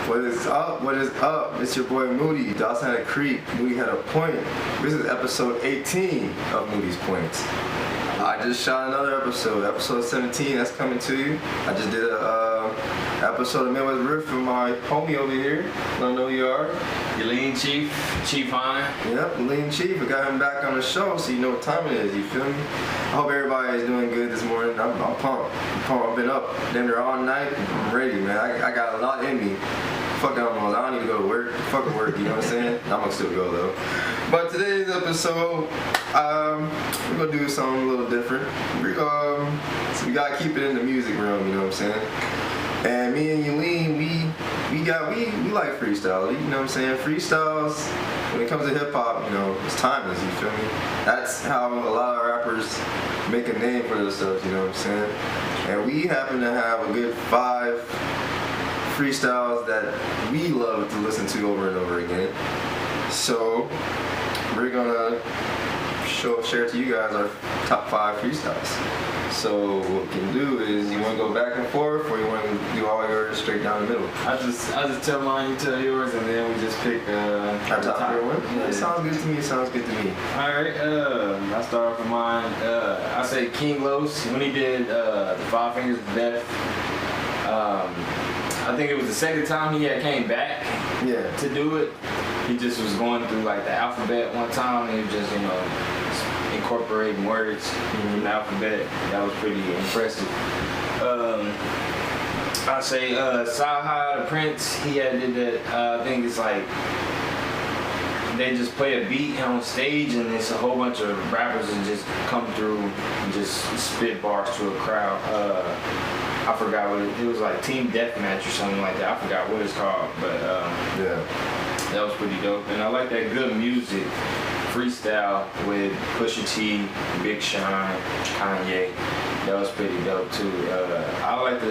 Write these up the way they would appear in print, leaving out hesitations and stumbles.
What is up? What is up? It's your boy Moody. Dawson had a creep. Moody had a point. This is episode 18 of Moody's Points. I just shot another episode 17. That's coming to you. I just did a episode of Midwest Riff for my homie over here. Don't know who you are. Yileen, Chief Hine. Yep, Yileen Chief. We got him back on the show, so you know what time it is. You feel me? I hope everybody is doing good this morning. I'm pumped. I've been up damn near all night. I'm ready, man. I got a lot in me. Fuck, I don't need to go to work. Fuck work, you know what I'm saying? I'm gonna still go though. But today's episode, we're gonna do something a little different. So we gotta keep it in the music realm, you know what I'm saying? And me and Yileen, we like freestyle, you know what I'm saying? Freestyles, when it comes to hip hop, you know, it's timeless, you feel me? That's how a lot of rappers make a name for themselves, you know what I'm saying? And we happen to have a good 5 freestyles that we love to listen to over and over again. So we're gonna share to you guys our top 5 freestyles. So what we can do is, you wanna go back and forth, or you wanna do all yours straight down the middle? I just tell mine, you tell yours, and then we just pick our top 3 one. Yeah, it sounds good to me. Alright, I start off with mine. I say King Los, when he did the 5 Fingers of Death. I think it was the second time he had came back to do it. He just was going through like the alphabet one time, and he was just, you know, incorporating words in the alphabet. That was pretty impressive. I say Saha the Prince, he had did that. I think it's like they just play a beat on stage, and it's a whole bunch of rappers that just come through and just spit bars to a crowd. I forgot what it was, like Team Deathmatch or something like that. I forgot what it's called, but that was pretty dope. And I like that good music freestyle with Pusha T, Big Sean, Kanye. That was pretty dope too. I like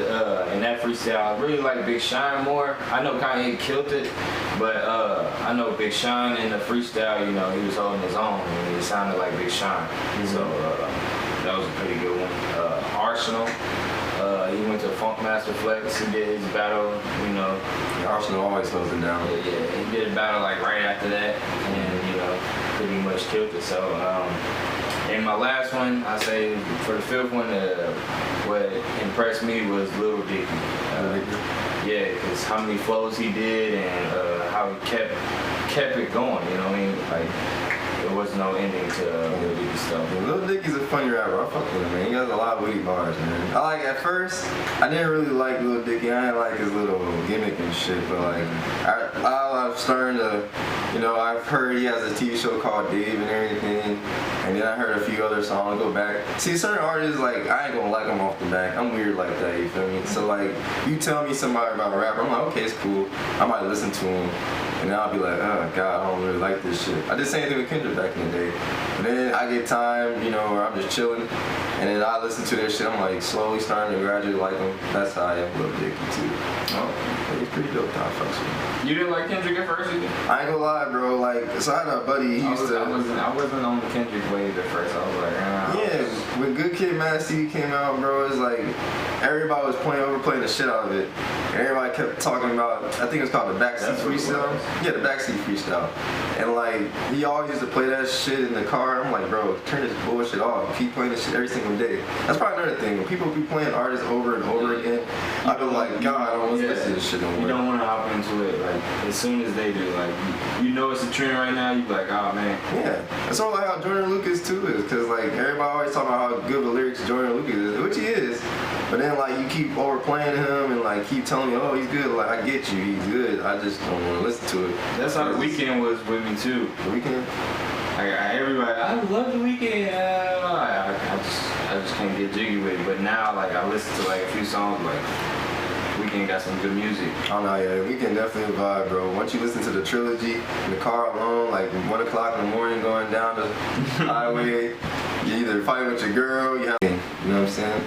in that freestyle, I really like Big Sean more. I know Kanye killed it, but I know Big Sean in the freestyle, you know, he was holding his own, and it sounded like Big Sean. So that was a pretty good one. Arsenal. He went to Funk Master Flex. He did his battle, you know. Arsenal always holds it down. Yeah, he did a battle like right after that, and you know, pretty much killed it. So, and my last one, I say for the 5th one, what impressed me was Lil Dicky. Yeah, because how many flows he did, and how he kept it going. You know what I mean? Like, there was no ending to Lil Dicky stuff. Yeah, Lil Dicky's a funny rapper. I fuck with him, man. He has a lot of witty bars, man. At first, I didn't really like Lil Dicky. I didn't like his little gimmick and shit, but like, I've started to, you know, I've heard he has a TV show called Dave and everything, and then I heard a few other songs. Go back. See, certain artists, like, I ain't gonna like them off the back. I'm weird like that, you feel me? So like, you tell me somebody about a rapper, I'm like, okay, it's cool. I might listen to him. And then I'll be like, oh God, I don't really like this shit. I did the same thing with Kendrick back in the day. But then I get time, you know, where I'm just chilling, and then I listen to their shit. I'm like slowly starting to gradually like them. That's how I am with Lil Dicky too. Oh, he's pretty dope. I fucks with him. You didn't like Kendrick at first either? I ain't gonna lie, bro. Like, so I had a buddy. I wasn't on the Kendrick wave at first. I was like, yeah. When Good Kid, Mad City came out, bro, it's like everybody was overplaying the shit out of it. And everybody kept talking about, I think it was called the Backseat Freestyle. Yeah, the Backseat Freestyle. And like, he always used to play that shit in the car. I'm like, bro, turn this bullshit off. You keep playing this shit every single day. That's probably another thing. When people be playing artists over and over again, I be like, God, I don't want to listen to this shit no more. You don't want to hop into it like as soon as they do. Like, you know it's a trend right now. You be like, oh man. Yeah, that's all like how Jordan Lucas too is, because like everybody always talking about how good the lyrics Jordan Lucas is, which he is. But then like you keep overplaying him and like keep telling me, oh he's good. Like I get you, he's good. I just don't want to listen to it. That's how The Weeknd was with me too. The Weeknd. Everybody, I love The Weeknd. I just can't get jiggy with it. But now like I listen to like a few songs like. Weeknd got some good music. Oh no, yeah, Weeknd definitely a vibe, bro. Once you listen to the trilogy in the car alone, like 1 o'clock in the morning going down the highway, you either fighting with your girl, you know what I'm saying?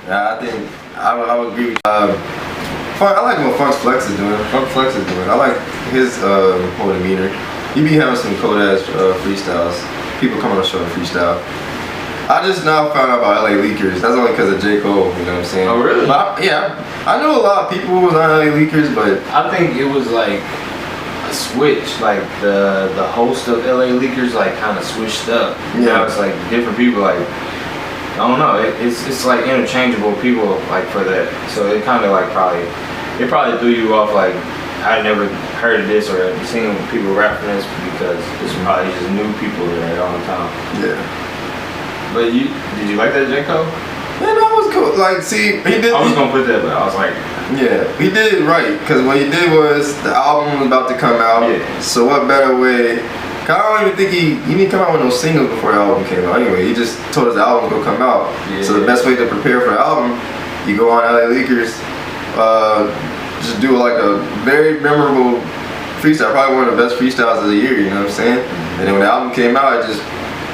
Yeah, I think I would agree with you. I like what Funk Flex is doing. I like his whole demeanor. He be having some cold ass freestyles. People come on the show to freestyle. I just now found out about LA Leakers. That's only because of J. Cole, you know what I'm saying? Oh, really? But yeah, I know a lot of people who was on LA Leakers, but I think it was like a switch. Like the host of LA Leakers like kind of switched up. Yeah. Now it's like different people. Like I don't know. It's like interchangeable people like for that. So it kind of like probably threw you off. Like I never heard of this or seen people rapping this because it's probably just new people there all the time. yeah. But did you like that J. Cole? Yeah, that was cool. Like, see, he did. I was gonna put that, but I was like, yeah, he did it right. Because what he did was the album was about to come out. Yeah. So what better way? Cause I don't even think he didn't come out with no singles before the album came out. Anyway, he just told us the album was gonna come out. Yeah. So the best way to prepare for the album, you go on LA Leakers, just do like a very memorable freestyle, probably one of the best freestyles of the year. You know what I'm saying? And then when the album came out, it just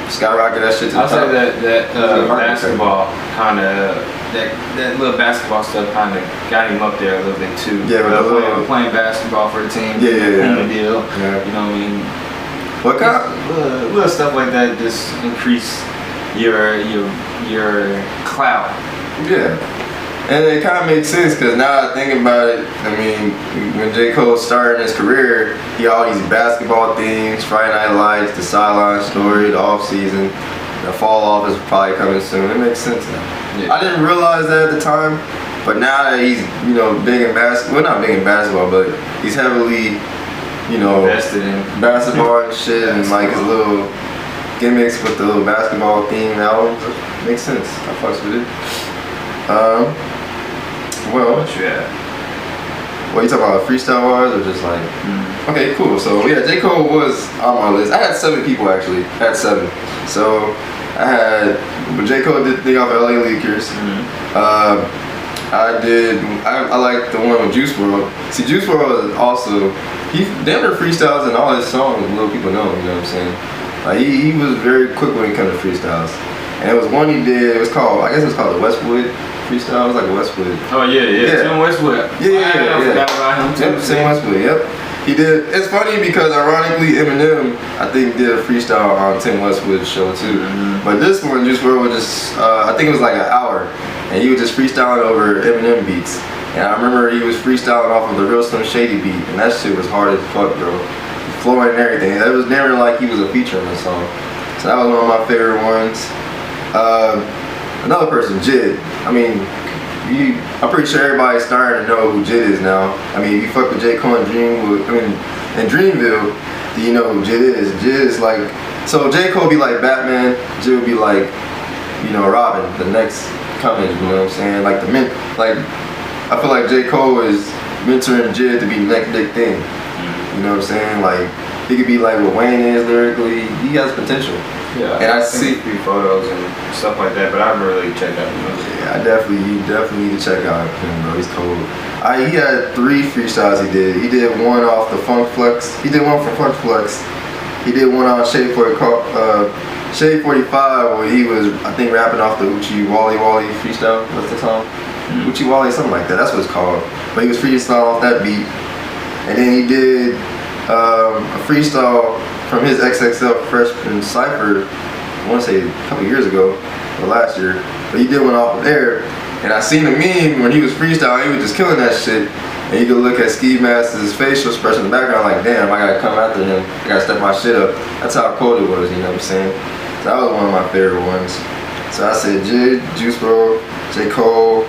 skyrocketed that shit to the I'll top. say that basketball kind of that little basketball stuff kind of got him up there a little bit too. Yeah, playing basketball for the team. Yeah. Deal. Yeah. You know what I mean? What kind? Little stuff like that just increase your clout. Yeah. And it kind of makes sense because now I think about it, I mean, when J. Cole started his career, he had all these basketball themes, Friday Night Lights, the sideline story, the off season, the fall off is probably coming soon. It makes sense now. Yeah. I didn't realize that at the time, but now that he's, big in basketball, well, not big in basketball, but he's heavily, Invested in basketball and shit, and like his little gimmicks with the little basketball theme albums. Makes sense. I fucks with it. Well, yeah. What you talking about, freestyle wise or just like? Okay, cool. So yeah, J. Cole was on my list. I had 7 people actually. I had 7. So I had, J. Cole did the thing off LA Leakers. I like the one with Juice WRLD. See, Juice WRLD is also, he damn near freestyles in all his songs, little people know, you know what I'm saying? Like he was very quick when it comes to freestyles. And it was one he did, it was called the Westwood freestyle. It was like a Westwood. Oh yeah. Tim Westwood. I forgot about him too. Yep, Tim Westwood, yep. He did, it's funny because ironically Eminem, I think, did a freestyle on Tim Westwood's show too. But this one, Juice WRLD was just, I think it was like an hour. And he was just freestyling over Eminem beats. And I remember he was freestyling off of the Real Slim Shady beat. And that shit was hard as fuck, bro. Flowing and everything. It was never like he was a feature on the song. So that was one of my favorite ones. Another person, Jid. I mean, I'm pretty sure everybody's starting to know who Jid is now. I mean, if you fuck with J. Cole and in Dreamville, do you know who Jid is? Jid is like, so J. Cole be like Batman, Jid would be like, Robin, the next coming, you know what I'm saying? Like I feel like J. Cole is mentoring Jid to be the next big thing. You know what I'm saying? Like, he could be like what Wayne is lyrically. He has potential. Yeah, and I see a few photos and stuff like that, but I haven't really checked out the music. Yeah, you definitely need to check out him, bro. He's cold. He had 3 freestyles he did. He did one off the Funk Flex. He did one for Funk Flex. He did one on Shade 45 where he was, I think, rapping off the Uchi Wally freestyle. What's the song? Uchi Wally, something like that. That's what it's called. But he was freestyling off that beat. And then he did a freestyle from his XXL Freshman Cypher, I want to say a couple years ago, or last year. But he did one off of there. And I seen a meme when he was freestyling, he was just killing that shit. And you could look at Ski Master's facial expression in the background like, damn, I gotta come after him. I gotta step my shit up. That's how cold it was, you know what I'm saying? So that was one of my favorite ones. So I said Jid, Juice WRLD, J. Cole.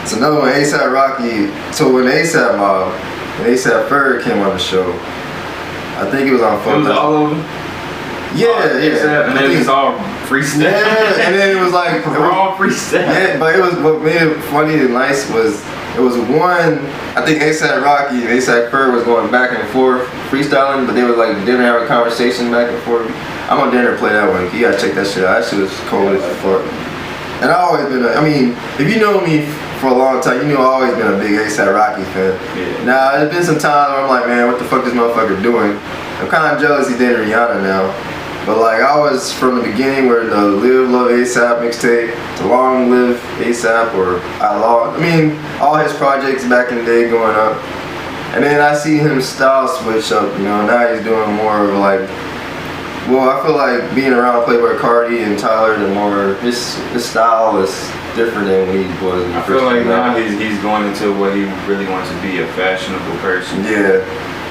It's another one, A$AP Rocky. So when A$AP Mob, and A$AP Ferg came on the show, I think it was on It was all of them? Yeah. And then it was all freestyle. Yeah, and then it was like, we're all freestyle. Yeah, but it was, what made it funny and nice was, it was one, I think A$AP Rocky and A$AP Ferg was going back and forth freestyling, but they were like, dinner having a conversation back and forth. I'm on dinner to play that one. You gotta check that shit out. That shit was cold as fuck. And I always been if you know me for a long time, you know I've always been a big A$AP Rocky fan. Yeah. Now, there's been some times where I'm like, man, what the fuck this motherfucker doing? I'm kind of jealous he's dating Rihanna now. But like, I was from the beginning where the Live Love A$AP mixtape, to Long Live A$AP, or all his projects back in the day going up. And then I see him style switch up, now he's doing more of like Well, I feel like being around Playboy Cardi and Tyler, the more his style is different than when he was. I feel like now he's going into what he really wants to be, a fashionable person. Yeah,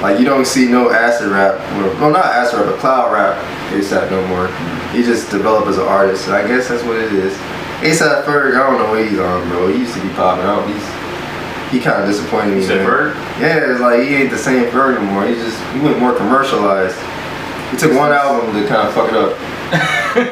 like you don't see no acid rap, well not acid rap, but cloud rap ASAP no more. He just developed as an artist, and I guess that's what it is. ASAP Ferg, I don't know what he's on, bro. He used to be popping out. He kind of disappointed me. You said Ferg? Yeah, it's like he ain't the same Ferg anymore. He went more commercialized. He took one album to kind of fuck it up.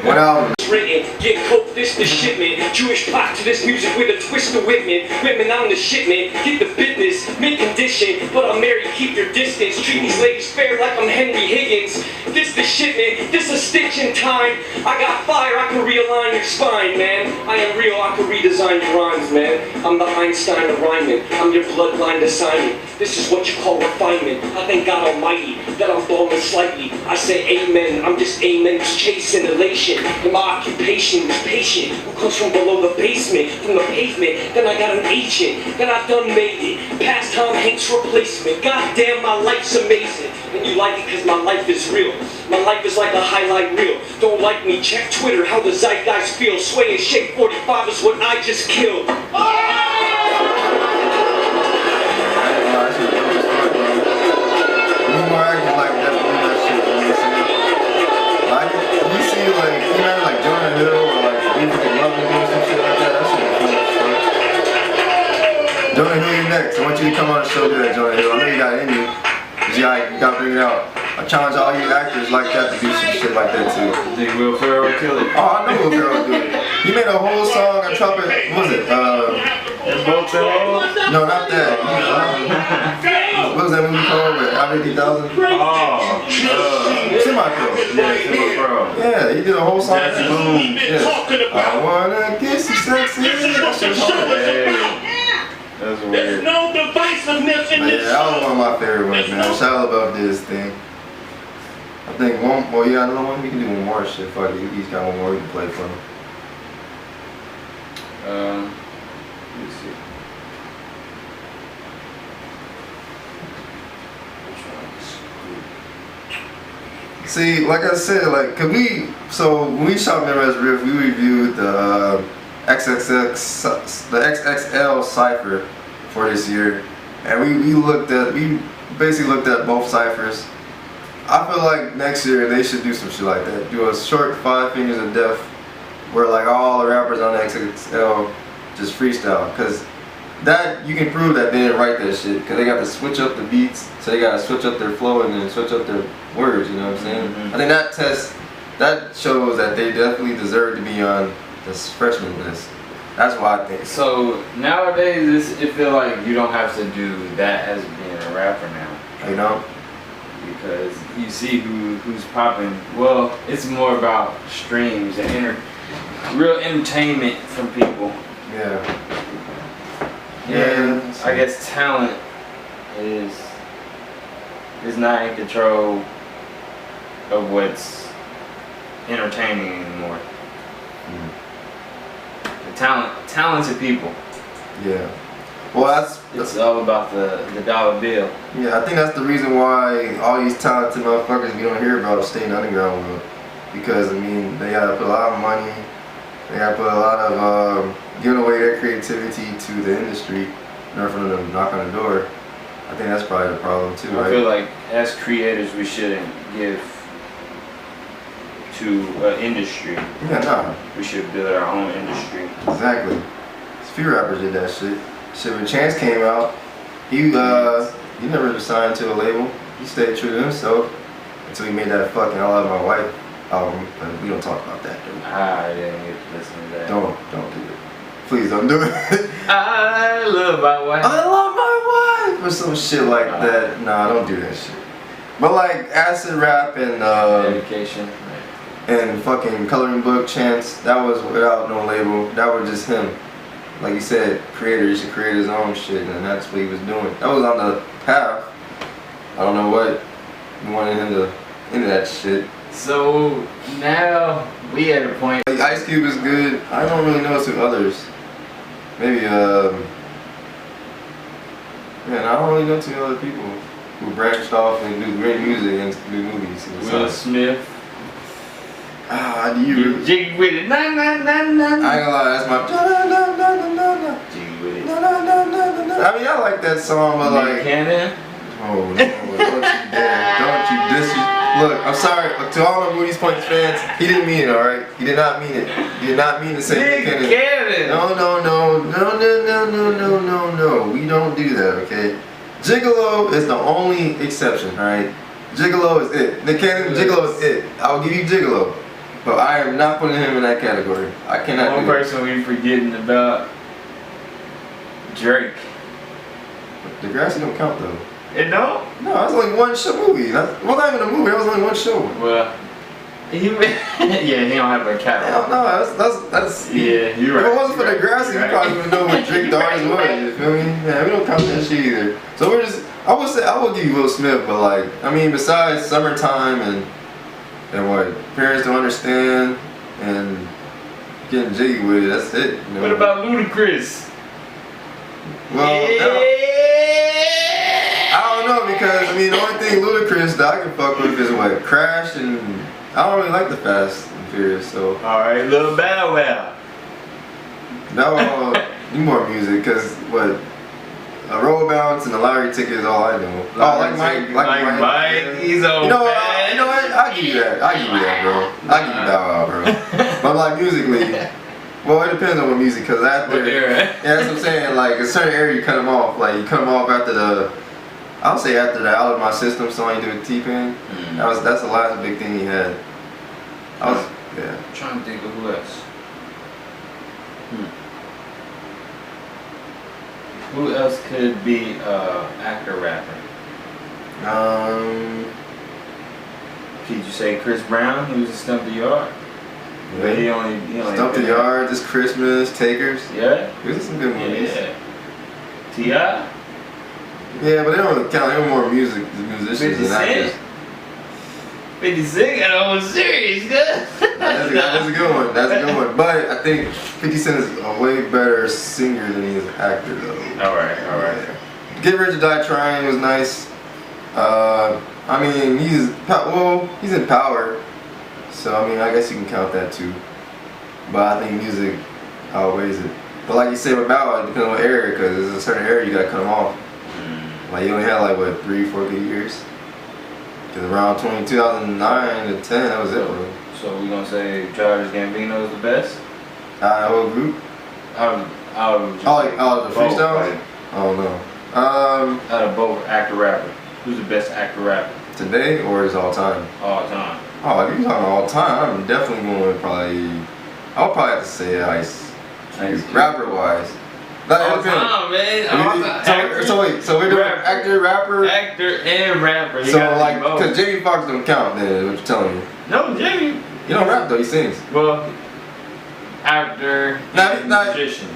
One album. Written, get coke, this the shipment. Jewish pop to this music with a twist of Whitman. Whitman on the shipment, get the business, mid condition. But I'm married, keep your distance. Treat these ladies fair like I'm Henry Higgins. This the shipment, this a stitch in time. I got fire, I can realign your spine, man. I am real, I can redesign your rhymes, man. I'm the Einstein of rhyming, I'm your bloodline assignment. This is what you call refinement. I thank God Almighty that I'm blowing slightly. I say amen, I'm just amen, chasing elation. And my occupation was patient. Who comes from below the basement, from the pavement. Then I got an agent, then I done made it. Past Tom Hanks replacement. God damn, my life's amazing. And you like it cause my life is real. My life is like a highlight reel. Don't like me, check Twitter, how the zeitgeist feel. Sway and shake 45 is what I just killed. Jonah Hill, you next. I want you to come on the show, do that, Jonah Hill. I know you got it in you. You gotta bring it out. I challenge all you actors like that to do some shit like that too. Think Will Ferrell would kill it? Oh, I know Will Ferrell would do it. He made a whole song on Trumpet. What was it? No, not that. What was that movie called with Andre 3000? Oh, Semi-Pro. Yeah, Semi-Pro. Yeah, he did a whole song. That's boom. Yeah. I wanna kiss you sexy. That shit was hard. That's weird. There's no divisiveness in this. Yeah, that was one of my favorite ones, man. Shia LaBeouf did his thing. I think one, well, yeah, another one. We can do one more shit. Fuck it. He's got one more we can play for him. Let me see. See, like I said, like, so when we shot Midwest Riff, we reviewed the XXL cipher for this year, and we basically looked at both ciphers. I feel like next year they should do some shit like that. Do a short 5 Fingers of Death, where like all the rappers on the XXL just freestyle, because that you can prove that they didn't write that shit, because they got to switch up the beats, so they got to switch up their flow and then switch up their words. You know what I'm saying? I think that shows that they definitely deserve to be on this freshman list. That's what I think. So nowadays, it feel like you don't have to do that as being a rapper now. You know? Because you see who's popping. Well, it's more about streams and real entertainment from people. Yeah. Yeah. I guess talent is not in control of what's entertaining anymore. Talented people. Yeah. Well, it's all about the dollar bill. Yeah, I think that's the reason why all these talented motherfuckers we don't hear about stay in the underground world. Because I mean, they gotta put a lot of money. They gotta put a lot of giving away their creativity to the industry in order for them to knock on the door. I think that's probably the problem too, right? I feel like as creators, we shouldn't give to an industry. Yeah, nah. We should build our own industry. Exactly. A few rappers did that shit. Shit, when Chance came out, he never signed to a label. He stayed true to himself until he made that fucking I Love My Wife album. But we don't talk about that, dude. I didn't get to listen to that. Don't do it. Please don't do it. I love my wife. I love my wife, or some shit like that. Nah, don't do that shit. But like acid rap and dedication. And fucking Coloring Book Chance, that was without no label. That was just him. Like you said, creator, he should create his own shit, and that's what he was doing. That was on the path. I don't know what we wanted him to into that shit. So now we at a point. Like Ice Cube is good. I don't really know some others. Maybe man, I don't really know too many other people who branched off and do great music and do movies. Will Smith. Ah, do you? You jiggy with it. Nah, nah, nah, nah. I ain't gonna lie, that's my. Jiggy with it. I mean, I like that song, but like. Cannon. Oh no! Don't you dis? Look, I'm sorry to all the Moody's Points fans. He didn't mean it, all right? He did not mean it. He did not mean to say Nick Cannon. Cannon. No. We don't do that, okay? Gigolo is the only exception, all right? Gigolo is it. Nick Cannon, Gigolo is it. I'll give you Gigolo, but I am not putting him in that category. I cannot. One person we forgetting about. Drake. Degrassi don't count though. It don't? No, it was only one show movie. Well, not even a movie. It was only one show. Well, he don't have a cat. Hell no, that's yeah, you're right. If it wasn't for Degrassi, we probably wouldn't know what Drake Dogg was. You feel me? Yeah, we don't count that shit either. So we're just. I would give you Will Smith, but like, I mean, besides Summertime and what parents don't understand and getting jiggy with it, that's it. You know? What about Ludacris? Well, I don't know because I mean the only thing Ludacris that I can fuck with is what Crash and I don't really like the Fast and Furious, so. All right, little Bow Wow. No, you more music because what a roll bounce and a lottery ticket is all I know. Oh, like Mike, Mike, he's on. You know what? I give you that. I give you that, bro. I give you Bow Wow, bro. But like musically. Well, it depends on what music, cause after, yeah, that's what I'm saying. Like a certain area, you cut them off. Like you cut them off after I'll say after the Out of My System song you did with T-Pain. That's the last big thing he had. I'm trying to think of who else. Who else could be actor rapper? Could you say Chris Brown? He was a Stump the Yard. Yeah. He only Stump the Yard, This Christmas, Takers. Yeah. These are some good movies. Yeah. T.I. Yeah, but they don't count. They're more musicians than actors. 50 Cent got on serious, good. That's a good one. That's a good one. But I think 50 Cent is a way better singer than he is an actor, though. All right. Yeah. Get Rich or Die Trying was nice. I mean, he's in Power. So, I mean, I guess you can count that too. But I think music outweighs it. But like you said with Bow Wow, it depends on what area, because there's a certain area you gotta cut them off. Like, you only had like, what, 3-4 good years? Because around 2009 to 10, that was it, bro. So we gonna say Childish Gambino is the best? Out of the whole group? Out of the freestyles? I don't know. Out of both actor rapper. Who's the best actor rapper? Today or is all time? All time. Oh, if you're talking all time, I'm definitely going with I'll probably have to say Ice. Rapper wise. All time, man. So we're doing actor, rapper? Actor and rapper. So like, because Jamie Foxx don't count then, what you're telling me. No, Jamie. He don't rap though, he sings. Well, actor, musician.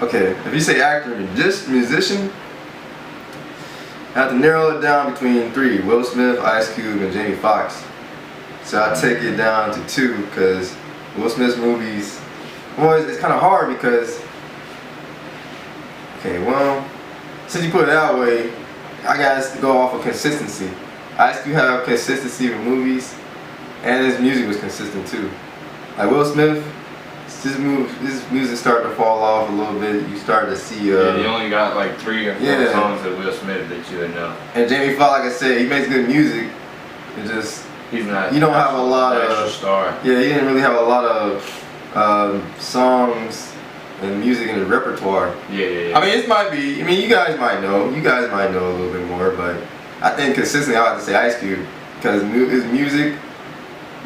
Okay, if you say actor and musician, I have to narrow it down between 3, Will Smith, Ice Cube, and Jamie Foxx. So I take it down to 2 because Will Smith's movies, well, it's kind of hard because, okay, well, since you put it that way, I gotta go off of consistency. Ice Cube have consistency with movies, and his music was consistent too. Like Will Smith, his music started to fall off a little bit. You start to see. Yeah, you only got like 3 or 4 songs of Will Smith that you would know. And Jamie Foxx, like I said, he makes good music. It just. He's not. You don't have a lot of extra star. Yeah, he didn't really have a lot of songs and music in his repertoire. Yeah. I mean, it might be. I mean, you guys might know. You guys might know a little bit more, but I think consistently, I have to say Ice Cube because his music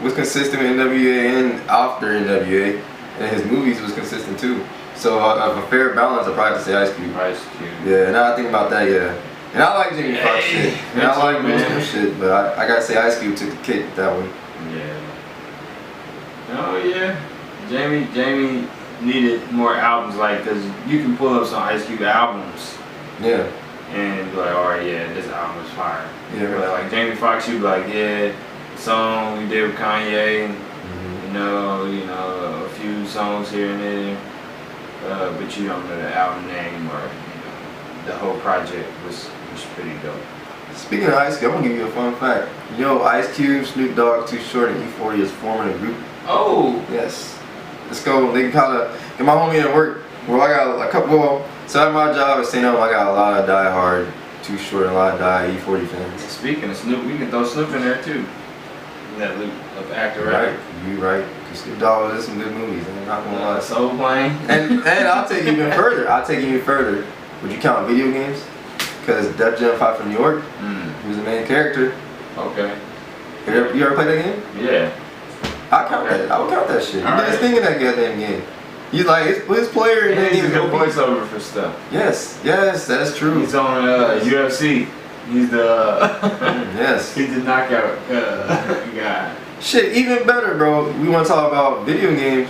was consistent with NWA and after NWA, and his movies was consistent too. So of a fair balance, I probably have to say Ice Cube. Ice Cube. Yeah, now I think about that, yeah. And I like Jamie Foxx shit. And I like Will Smith shit, but I gotta say Ice Cube took the cake with that one. Yeah. Oh yeah. Jamie needed more albums, like, cause you can pull up some Ice Cube albums. Yeah. And be like, alright, yeah, this album is fire. Yeah. But like Jamie Foxx, you be like, yeah, the song we did with Kanye, you know, a few songs here and there, but you don't know the album name or the whole project was pretty dope. Speaking of Ice Cube, I'm gonna give you a fun fact. You know, Ice Cube, Snoop Dogg, Too Short, and E40 is forming a group Oh. Yes. Let's go. They kind of get my homie at work. Well, I got a couple. Well, so at my job at St. I got a lot of diehard, Too Short, and a lot of E40 fans. Speaking of Snoop, we can throw Snoop in there too. In that loop of actor, Right? You right. Cause Snoop Dogg was in some good movies. I'm not gonna lie. Soul Plane. And I'll take you even further. Would you count video games? Because Def Jam 5 from New York, he was the main character. Okay. You ever played that game? Yeah. I count that. I would count that shit. He did his thing in that goddamn game. He's like his player, and then he's a he's good voiceover for stuff. Yes, that's true. He's on UFC. He's the yes. He's the knockout guy. Shit, even better, bro. We want to talk about video games.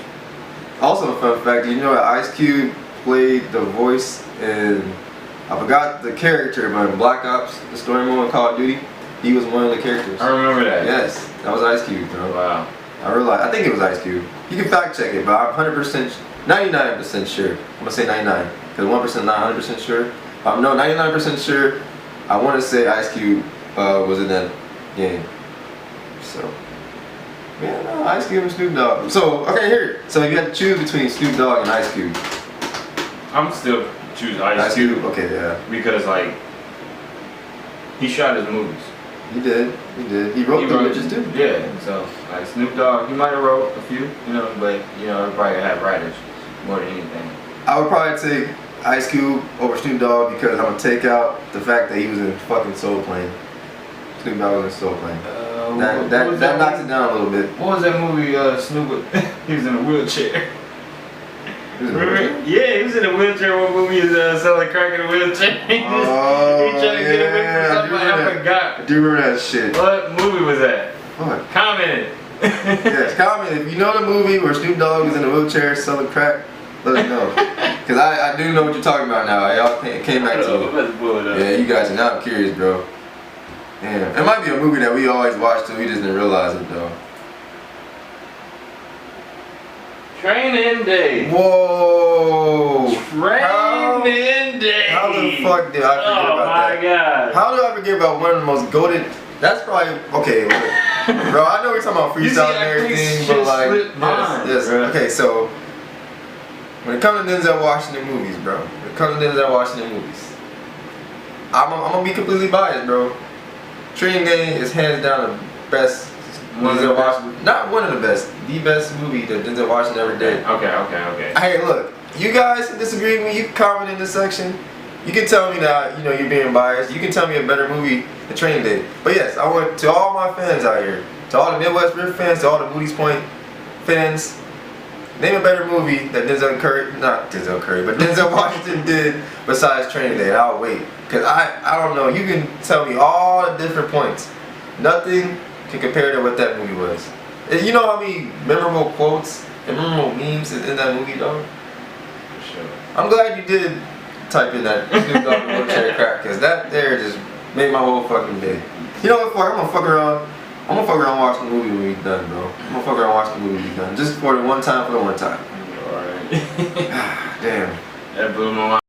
Also, a fun fact, you know that Ice Cube played the voice in, I forgot the character, but in Black Ops, the story mode in Call of Duty, he was one of the characters. I remember that. Yes, that was Ice Cube, bro. Wow. I think it was Ice Cube. You can fact check it, but I'm 100%, 99% sure. I'm gonna say 99, because 1% not 100% sure. No, 99% sure. I want to say Ice Cube was in that game. So, yeah, no, Ice Cube and Snoop Dogg. So, okay, here. So if you had to choose between Snoop Dogg and Ice Cube. I'm still choosing Ice Cube. Okay, yeah. Because like, he shot his movies. He did. He wrote the bitches too. Yeah. So like Snoop Dogg, he might have wrote a few, but everybody have writers more than anything. I would probably take Ice Cube over Snoop Dogg because I'm gonna take out the fact that he was in fucking Soul Plane. Snoop Dogg was in Soul Plane. That knocks it down a little bit. What was that movie? Snoop, he was in a wheelchair. Remember? Yeah, he was in a wheelchair. What movie is selling crack in a wheelchair? He trying to get away from something. I forgot. I do remember that shit. What movie was that? What? Comment. Yes, comment if you know the movie where Snoop Dogg was in a wheelchair selling crack. Let us know. Cause I do know what you're talking about now. Y'all came back to it. Yeah, you guys are now I'm curious, bro. Damn. It might be a movie that we always watched too. We just didn't realize it though. Training Day. Whoa. Training Day. How the fuck did I forget about that? Oh my god. How did I forget about one of the most goated? That's probably okay. Bro, I know we're talking about freestyle and everything, but like, yes. Okay, so when it comes to Denzel Washington movies, bro, I'm gonna be completely biased, bro. Training Day is hands down the best. Denzel Washington, not one of the best movie that Denzel Washington ever did. Okay. Hey, look, you guys can disagree with me. You can comment in the section. You can tell me that you're being biased. You can tell me a better movie than Training Day. But yes, I want to all my fans out here, to all the Midwest Rift fans, to all the Moody's Point fans, name a better movie that Denzel Washington did besides Training Day. I'll wait, cause I don't know. You can tell me all the different points. Nothing can compare to what that movie was. And you know how many memorable quotes and memorable memes is in that movie, though? For sure. I'm glad you did type in that Snoop Dogg wheelchair crack, cause that there just made my whole fucking day. You know what? Fuck, I'm gonna fuck around and watch the movie when we done, bro. I'm gonna fuck around and watch the movie when we done, just for the one time. Alright. Damn. That blew my mind.